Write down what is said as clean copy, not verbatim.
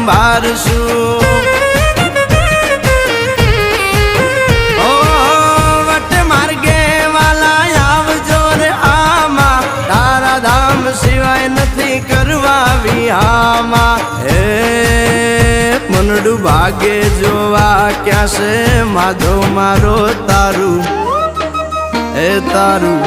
સંભાળશું વટ માર્ગે વાલા આવજો રે આમાં તારા ધામ સિવાય નથી કરવા વિહામાં હે મનડું ભાગે જોવા ક્યાં છે માધો મારો તારું એ તારું